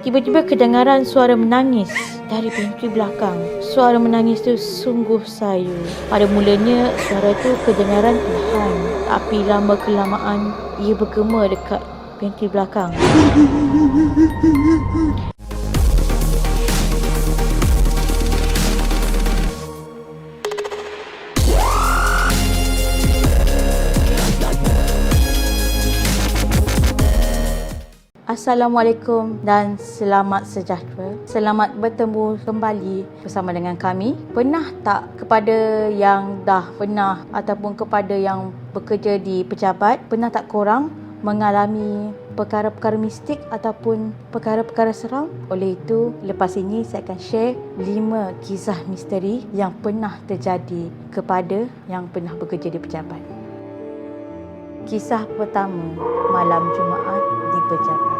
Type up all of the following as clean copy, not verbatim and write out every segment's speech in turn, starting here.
Tiba-tiba kedengaran suara menangis dari pintu belakang. Suara menangis tu sungguh sayu. Pada mulanya suara tu kedengaran perlahan, tapi lama kelamaan ia bergema dekat pintu belakang. Assalamualaikum dan selamat sejahtera. Selamat bertemu kembali bersama dengan kami. Pernah tak kepada yang dah pernah ataupun kepada yang bekerja di pejabat, pernah tak korang mengalami perkara-perkara mistik ataupun perkara-perkara seram? Oleh itu, lepas ini saya akan share 5 kisah misteri yang pernah terjadi kepada yang pernah bekerja di pejabat. Kisah pertama, malam Jumaat di pejabat.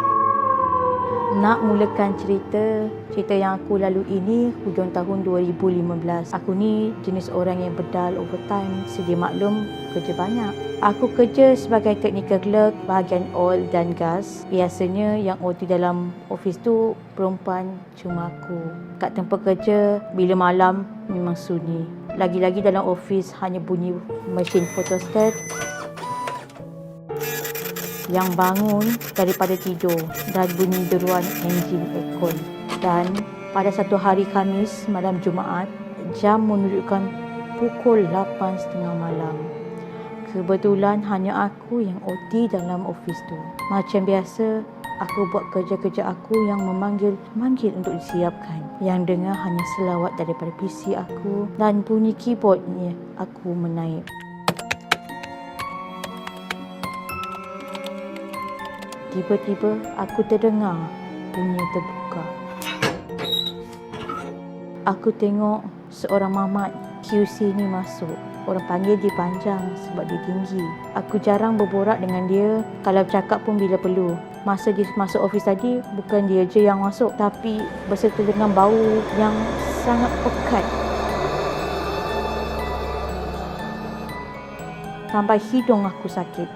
Nak mulakan cerita yang aku lalui ini hujung tahun 2015. Aku ni jenis orang yang bedal overtime. Sedia maklum, kerja banyak. Aku kerja sebagai technical clerk bahagian oil dan gas. Biasanya yang OT dalam office tu perempuan cuma aku. Kat tempat kerja, bila malam memang sunyi. Lagi-lagi dalam office hanya bunyi mesin photostat yang bangun daripada tidur dan bunyi deruan enjin aircon. Dan pada satu hari Khamis malam Jumaat, jam menunjukkan pukul 8.30 malam. Kebetulan hanya aku yang OT dalam office tu. Macam biasa, aku buat kerja-kerja aku yang memanggil untuk disiapkan. Yang dengar hanya selawat daripada PC aku dan bunyi keyboardnya aku menaip. Tiba-tiba aku terdengar bunyi terbuka. Aku tengok seorang mamat QC ni masuk. Orang panggil dia panjang sebab dia tinggi. Aku jarang berborak dengan dia, kalau cakap pun bila perlu. Masa dia masuk office tadi, bukan dia je yang masuk, tapi berserta dengan bau yang sangat pekat. Sampai hidung aku sakit.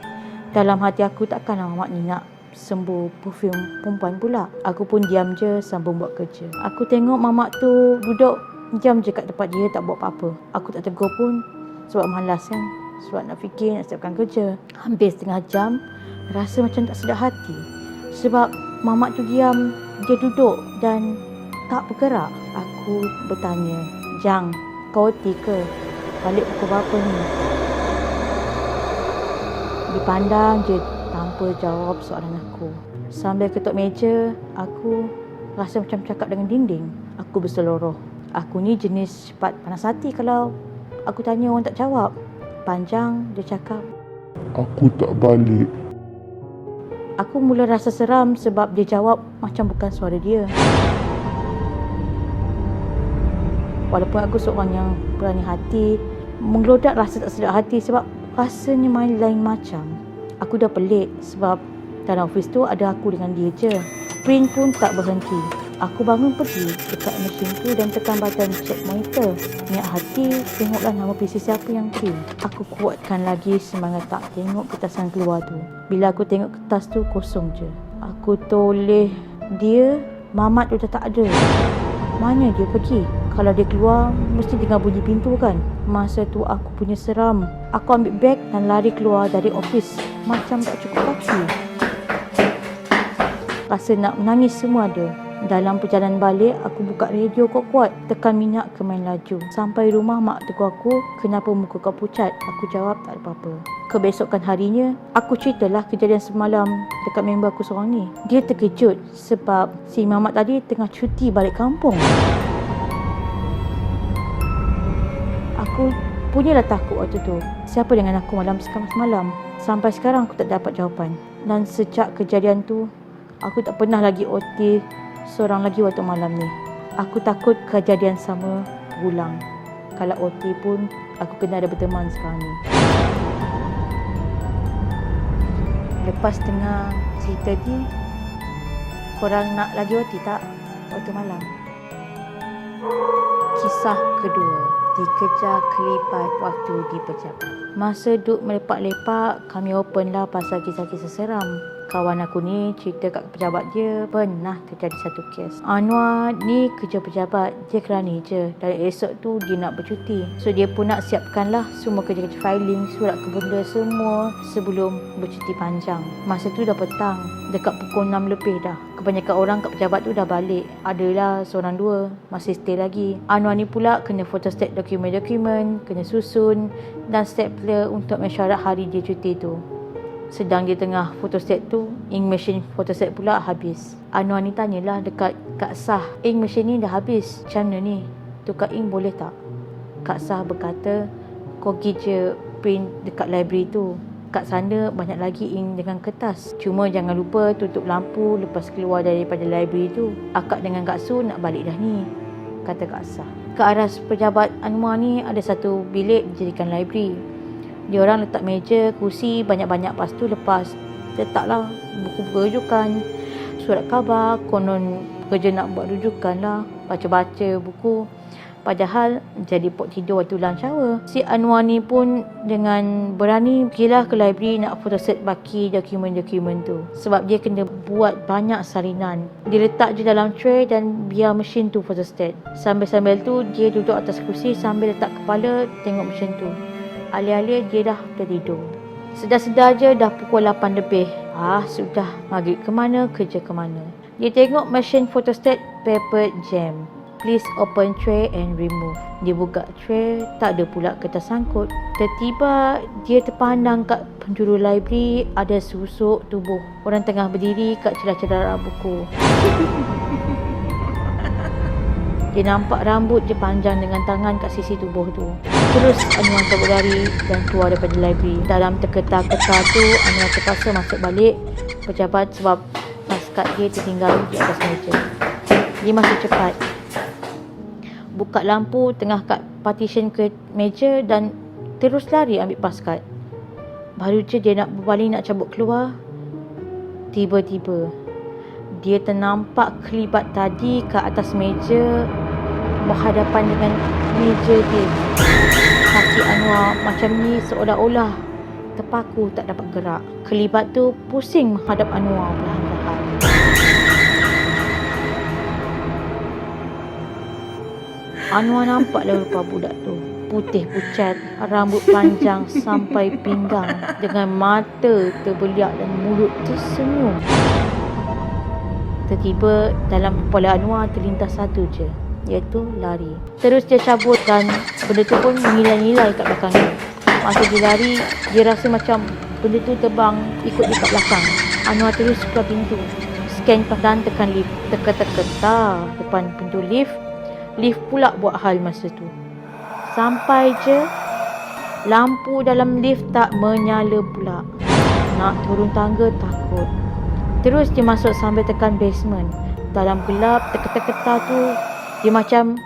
Dalam hati aku, takkanlah mamat ni nak sembuh perfume perempuan pula. Aku pun diam je sambung buat kerja. Aku tengok mamak tu duduk diam je kat tempat dia, tak buat apa-apa. Aku tak tegur pun sebab malas kan, sebab nak fikir nak siapkan kerja. Hampir setengah jam, rasa macam tak sedap hati sebab mamak tu diam, dia duduk dan tak bergerak. Aku bertanya, "Jang, kau OT ke? Balik pukul berapa ni?" Dipandang je tanpa jawab soalan aku. Sambil ketuk meja, aku rasa macam cakap dengan dinding. Aku berseloroh. Aku ni jenis cepat panas hati kalau aku tanya orang tak jawab. Panjang dia cakap, "Aku tak balik." Aku mula rasa seram sebab dia jawab macam bukan suara dia. Walaupun aku seorang yang berani hati, menggelodak rasa tak sedap hati sebab rasanya main lain macam. Aku dah pelik sebab dalam office tu ada aku dengan dia je. Print pun tak berhenti. Aku bangun pergi dekat mesin tu dan tekan button check monitor. Niat hati tengoklah nama PC siapa yang print. Aku kuatkan lagi semangat tak tengok kertasan keluar tu. Bila aku tengok kertas tu kosong je. Aku toleh dia, mamat tu dah tak ada. Mana dia pergi? Kalau dia keluar, mesti dengar bunyi pintu kan? Masa tu aku punya seram. Aku ambil beg dan lari keluar dari office. Macam tak cukup kaki. Rasa nak menangis semua ada. Dalam perjalanan balik, aku buka radio kuat-kuat. Tekan minyak ke main laju. Sampai rumah, mak tegur aku, "Kenapa muka kau pucat?" Aku jawab tak ada apa-apa. Kebesokan harinya, aku ceritalah kejadian semalam dekat member aku seorang ni. Dia terkejut sebab si mamat tadi tengah cuti balik kampung. Aku punyalah takut waktu tu. Siapa dengan aku malam semalam? Sampai sekarang aku tak dapat jawapan. Dan sejak kejadian tu, aku tak pernah lagi OT seorang lagi waktu malam ni. Aku takut kejadian sama berulang. Kalau OT pun, aku kena ada berteman sekarang ni. Lepas tengah cerita ni, korang nak lagi OT tak waktu malam? Kisah kedua, dikejar kelipat waktu di pejabat. Masa duduk melepak-lepak, kami open lah pasal kisah-kisah seram. kawan aku ni cerita kat pejabat dia pernah terjadi satu kes. Anwar ni kerja pejabat, dia kerani je. Dan esok tu dia nak bercuti. So dia pun nak siapkanlah semua kerja-kerja filing, surat kebenda semua sebelum bercuti panjang. Masa tu dah petang, dekat pukul 6 lebih dah. Kebanyakan orang kat pejabat tu dah balik. Adalah seorang dua masih stay lagi. Anwar ni pula kena photostat dokumen-dokumen, kena susun dan stapler untuk mesyuarat hari dia cuti tu. Sedang dia tengah photostat tu, ink machine photostat pula habis. Anwar ni tanyalah dekat Kak Sah, ink machine ni dah habis, macam mana ni? Tukar ink boleh tak? Kak Sah berkata, kau pergi je print dekat library tu. Kat sana banyak lagi ink dengan kertas. Cuma jangan lupa tutup lampu lepas keluar daripada library tu. Akak dengan Kak Su nak balik dah ni, kata Kak Sah. Ke arah pejabat Anwar ni ada satu bilik dijadikan library. Dia orang letak meja, kursi banyak-banyak, lepas tu lepas letaklah buku-buku rujukan, surat khabar, konon kerja nak buat rujukan lah, baca-baca buku. Padahal jadi pot tidur waktu lunch hour. Si Anwar ni pun dengan berani pergilah ke library nak photostat baki dokumen-dokumen tu. Sebab dia kena buat banyak salinan. Dia letak je dalam tray dan biar mesin tu photostat. Sambil-sambil tu dia duduk atas kursi sambil letak kepala tengok mesin tu. Alih-alih dia dah tertidur. Sedar-sedar je dah pukul 8 lebih. Sudah. Maghrib ke mana, kerja ke mana. Dia tengok mesin photostat paper jam. Please open tray and remove. Dia buka tray, tak ada pula kertas sangkut. Tiba-tiba dia terpandang kat penjuru library ada susuk tubuh orang tengah berdiri kat celah-celah rak buku. Dia nampak rambut dia panjang dengan tangan kat sisi tubuh tu. Terus Anwar cabut lari dan keluar daripada library. Dalam terketar-ketar tu, Anwar terpaksa masuk balik pejabat sebab paskat dia tertinggal di atas meja. Dia masuk cepat, buka lampu tengah kat partition ke meja dan terus lari ambil paskat. Baru je dia nak berpaling nak cabut keluar, tiba-tiba dia ternampak kelibat tadi ke atas meja berhadapan dengan meja dia. Kaki Anwar macam ni seolah-olah terpaku tak dapat gerak. Kelibat tu pusing menghadap Anwar perlahan-lahan. Anwar nampaklah rupa budak tu. Putih pucat, rambut panjang sampai pinggang, dengan mata terbeliak dan mulut tersenyum. Tiba-tiba dalam kepala Anwar terlintas satu je, iaitu lari. Terus dia cabut dan benda tu pun mengilai-ngilai kat belakang dia. Masa dia lari, dia rasa macam benda tu terbang ikut dia kat belakang. Anwar terus keluar pintu, scan dan tekan lift. Teka-teka depan pintu lift. Lift pula buat hal masa tu. Sampai je, lampu dalam lift tak menyala pula. Nak turun tangga takut. Terus dia masuk sambil tekan basement. Dalam gelap teka-teka tu, dia macam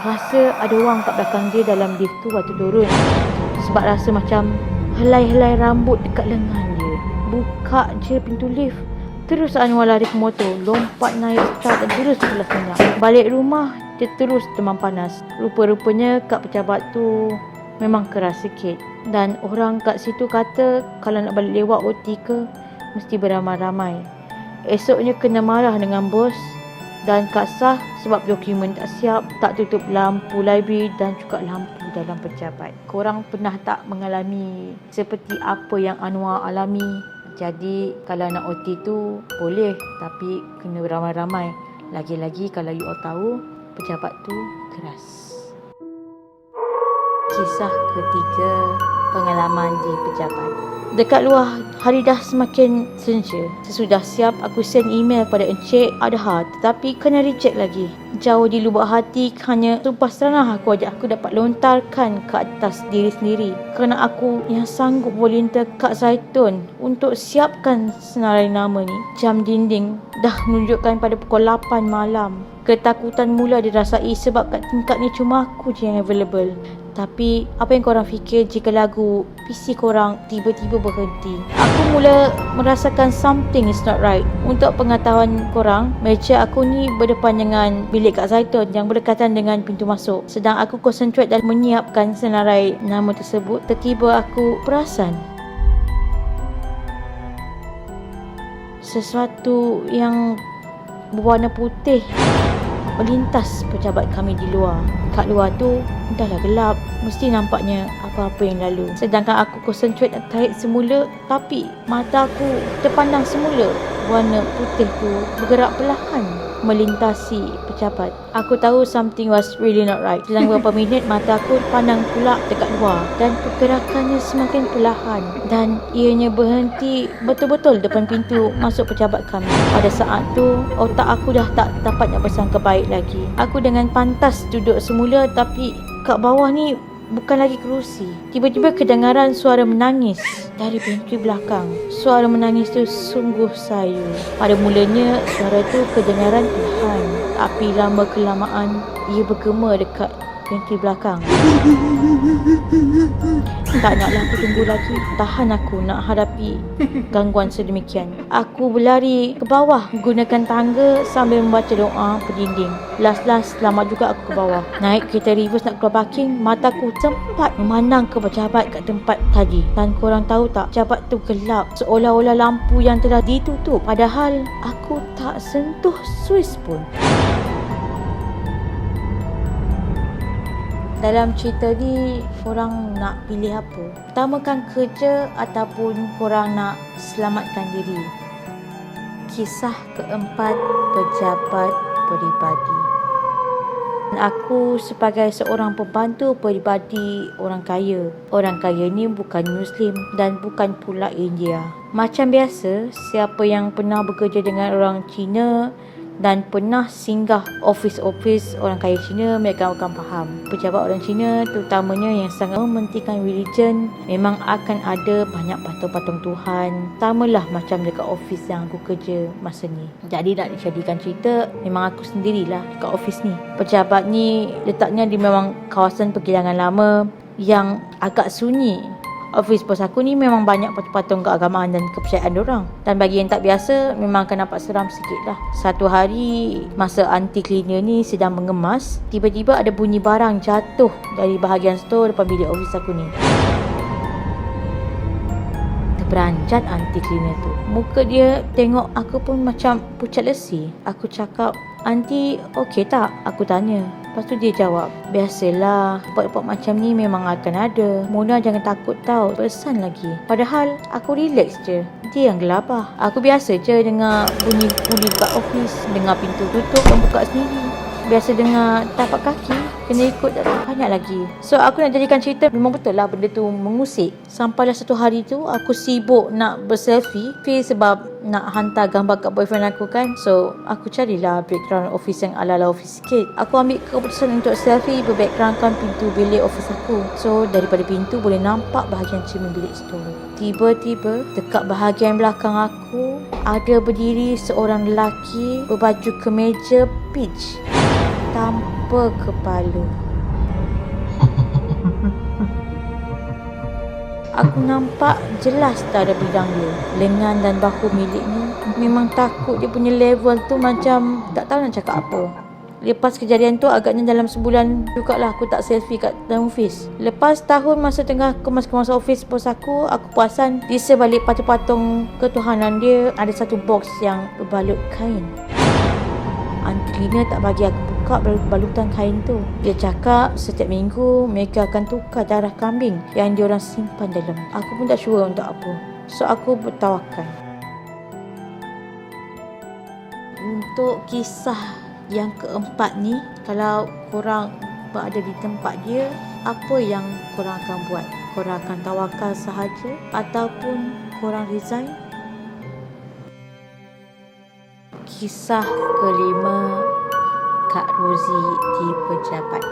rasa ada orang kat belakang dia dalam lift tu waktu turun. Sebab rasa macam helai-helai rambut dekat lengan dia. Buka je pintu lift. Terus Anwar lari ke motor, lompat naik start dan terus pulas minyak. Balik rumah, dia terus demam panas. Rupa-rupanya kat pejabat tu memang keras sikit. Dan orang kat situ kata kalau nak balik lewat OT ke, mesti beramai-ramai. Esoknya kena marah dengan bos dan Kak Sah sebab dokumen tak siap, tak tutup lampu library dan juga lampu dalam pejabat. Korang pernah tak mengalami seperti apa yang Anwar alami? Jadi kalau nak OT tu boleh, tapi kena beramai-ramai. Lagi-lagi kalau you all tahu pejabat tu keras. Kisah ketiga, pengalaman di pejabat. Dekat luar, hari dah semakin senja. Sesudah siap, aku send email pada Encik Adha, tetapi kena reject lagi. Jauh di lubuk hati, hanya sumpah serangah aku dapat lontarkan ke atas diri sendiri. Kerana aku yang sanggup volunteer Kak Zaitun untuk siapkan senarai nama ni. Jam dinding dah menunjukkan pada pukul 8 malam. Ketakutan mula dirasai sebab kat tingkat ni cuma aku je yang available. Tapi apa yang korang fikir jika lagu PC korang tiba-tiba berhenti? Aku mula merasakan something is not right. Untuk pengetahuan korang, meja aku ni berdepan dengan bilik Kak Zaitun yang berdekatan dengan pintu masuk. Sedang aku concentrate dan menyiapkan senarai nama tersebut, tiba-tiba aku perasan sesuatu yang berwarna putih melintas pejabat kami di luar. Kat luar tu dah lah gelap, mesti nampaknya apa-apa yang lalu. Sedangkan aku concentrate nak tarik semula, tapi mata aku terpandang semula warna putih tu bergerak perlahan melintasi pejabat. Aku tahu something was really not right. Dalam beberapa minit mata aku pandang pula dekat luar dan pergerakannya semakin perlahan dan ianya berhenti betul-betul depan pintu masuk pejabat kami. Pada saat tu otak aku dah tak dapat nak bersangka baik lagi. Aku dengan pantas duduk semula, tapi kat bawah ni bukan lagi kerusi. Tiba-tiba kedengaran suara menangis dari pintu belakang. Suara menangis tu sungguh sayu. Pada mulanya suara tu kedengaran perlahan, tapi lama kelamaan ia bergema dekat pintu belakang. Tak naklah aku tunggu lagi. Tahan aku nak hadapi gangguan sedemikian. Aku berlari ke bawah gunakan tangga sambil membaca doa berdinding. Last selamat juga aku ke bawah. Naik kereta reverse nak keluar parking, mataku sempat memandang ke pejabat kat tempat tadi. Dan korang tahu tak, pejabat tu gelap seolah-olah lampu yang telah ditutup. Padahal aku tak sentuh suis pun. Dalam cerita ni, korang nak pilih apa? Utamakan kerja ataupun korang nak selamatkan diri? Kisah keempat, pejabat peribadi. Aku sebagai seorang pembantu peribadi orang kaya. Orang kaya ni bukan Muslim dan bukan pula India. Macam biasa, siapa yang pernah bekerja dengan orang Cina dan pernah singgah office orang kaya Cina, mereka akan faham. Pejabat orang Cina terutamanya yang sangat mementingkan religion, memang akan ada banyak patung-patung Tuhan. Samalah macam dekat office yang aku kerja masa ni. Jadi nak dijadikan cerita, memang aku sendirilah dekat office ni. Pejabat ni letaknya di memang kawasan pergilangan lama yang agak sunyi. Office bos aku ni memang banyak patung-patung keagamaan dan kepercayaan diorang. Dan bagi yang tak biasa, memang akan nampak seram sikit lah. Satu hari, masa aunty cleaner ni sedang mengemas, tiba-tiba ada bunyi barang jatuh dari bahagian store depan bilik office aku ni. Terperanjat aunty cleaner tu. Muka dia tengok aku pun macam pucat lesi. Aku cakap, "Aunty, okey tak?" Aku tanya. Lepas tu dia jawab, "Biasalah, report-report macam ni memang akan ada. Mona jangan takut tau, pesan lagi." Padahal aku relax je. Dia yang gelabah. Aku biasa je dengar bunyi dekat office, dengar pintu tutup dan buka sendiri. Biasa dengar tapak kaki, kena ikut tak banyak lagi. So aku nak jadikan cerita, memang betul lah benda tu mengusik. Sampailah satu hari tu aku sibuk nak berselfie sebab nak hantar gambar kat boyfriend aku kan. So aku carilah background office yang ala-ala office sikit. Aku ambil keputusan untuk selfie berbackgroundkan pintu bilik office aku. So daripada pintu boleh nampak bahagian cermin bilik store. Tiba-tiba dekat bahagian belakang aku ada berdiri seorang lelaki berbaju kemeja peach tanpa kepala. Aku nampak jelas tak ada bidang dia. Lengan dan bahu miliknya. Memang takut, dia punya level tu macam tak tahu nak cakap apa. Lepas kejadian tu agaknya dalam sebulan jugalah aku tak selfie kat dalam office. Lepas tahun masa tengah kemas-kemas office bos aku perasan di sebalik patung-patung ketuhanan dia ada satu box yang berbalut kain. Aunty cleaner tak bagi aku buka balutan kain tu. Dia cakap setiap minggu mereka akan tukar darah kambing yang diorang simpan dalam. Aku pun tak sure untuk apa. So aku bertawakal. Untuk kisah yang keempat ni, kalau korang berada di tempat dia, apa yang korang akan buat? Korang akan tawakal sahaja ataupun korang resign? Kisah kelima, Kak Rosie di pejabat.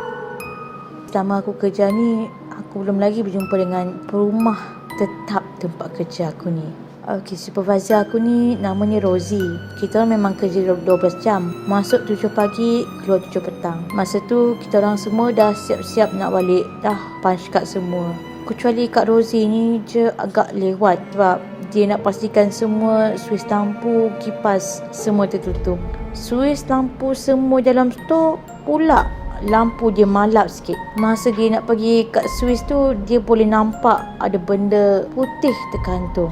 Selama aku kerja ni, aku belum lagi berjumpa dengan perumah tetap tempat kerja aku ni. Okey, supervisor aku ni namanya Rosie. Kita orang memang kerja 12 jam. Masuk 7 pagi, keluar 7 petang. Masa tu kita orang semua dah siap-siap nak balik. Dah punch card semua. Kecuali Kak Rosie ni je agak lewat sebab dia nak pastikan semua suis lampu, kipas semua tertutup. Suis lampu semua dalam store pula lampu dia malap sikit. Masa dia nak pergi kat suis tu, dia boleh nampak ada benda putih tergantung.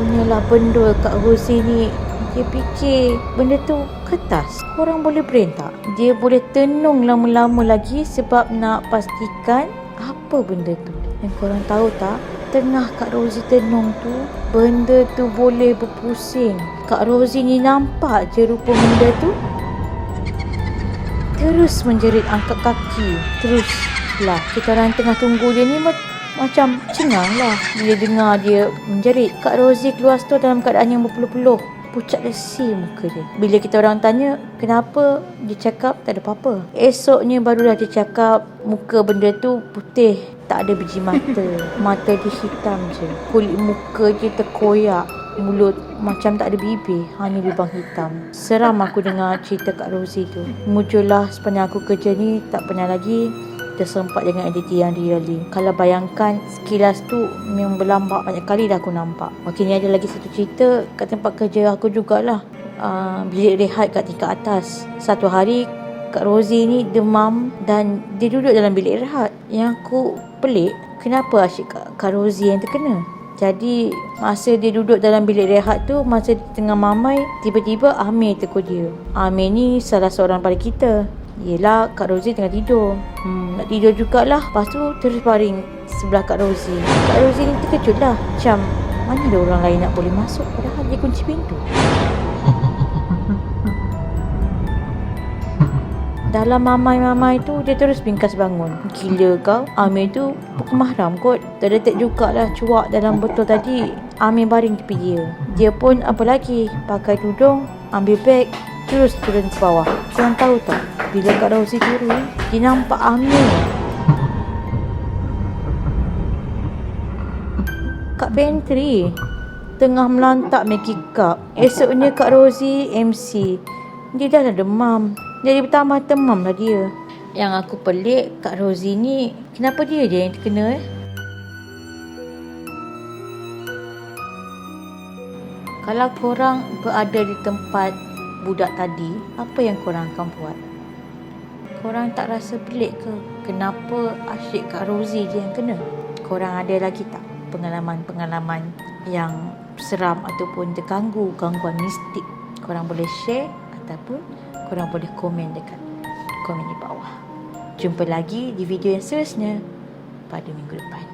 Punyalah benda Kak Rosie ni. Dia fikir benda tu kertas. Korang boleh brain tak? Dia boleh tenung lama-lama lagi sebab nak pastikan apa benda tu. Dan korang tahu tak, tengah Kak Rosie tenung tu, benda tu boleh berpusing. Kak Rosie ni nampak je rupa benda tu, terus menjerit angkat kaki. Terus lah kita orang tengah tunggu dia ni macam cengang lah bila dengar dia menjerit. Kak Rosie keluar store dalam keadaan yang berpeluh-peluh, pucat lesi muka dia. Bila kita orang tanya kenapa, dia cakap tak ada apa-apa. Esoknya barulah dia cakap muka benda tu putih, tak ada biji mata. Mata dia hitam je. Kulit muka dia terkoyak. Mulut macam tak ada bibir, hanya lubang hitam. Seram aku dengar cerita Kak Rosie tu. Mujurlah sepanjang aku kerja ni, tak pernah lagi tersempat dengan entiti yang really. Kalau bayangkan sekilas tu memang berlambak, banyak kali dah aku nampak. Okey, ni ada lagi satu cerita kat tempat kerja aku jugalah. Bilik rehat kat tingkat atas. Satu hari Kak Rosie ni demam dan dia duduk dalam bilik rehat. Yang aku pelik, kenapa asyik Kak Rosie yang terkena. Jadi masa dia duduk dalam bilik rehat tu, masa dia tengah mamai, tiba-tiba Amir tegur dia. Amir ni salah seorang pada kita. Yelah, Kak Rosie tengah tidur. Nak tidur jugalah. Lepas tu terus baring sebelah Kak Rosie. Kak Rosie ni terkejut lah. Macam mana ada orang lain nak boleh masuk padahal dia kunci pintu. Dalam mamai-mamai tu, dia terus bingkas bangun. Gila kau, Amir tu bukan mahram kot. Terdetek jugalah cuak dalam botol tadi. Amir baring tepi dia. Dia pun apa lagi, pakai tudung, ambil beg, terus turun ke bawah. Korang tahu tak, bila Kak Rosie turun, dia nampak Amir kat pantry tengah melantak Maggie Cup. Esoknya Kak Rosie MC. Dia dah demam. Jadi bertambah demam lah dia. Yang aku pelik, Kak Rosie ni, kenapa dia je yang terkena Kalau korang berada di tempat budak tadi, apa yang korang akan buat? Korang tak rasa pelik ke? Kenapa asyik Kak Rosie je yang kena? Korang ada lagi tak pengalaman-pengalaman yang seram ataupun terganggu, gangguan mistik? Korang boleh share ataupun korang boleh komen dekat komen di bawah. Jumpa lagi di video yang seterusnya pada minggu depan.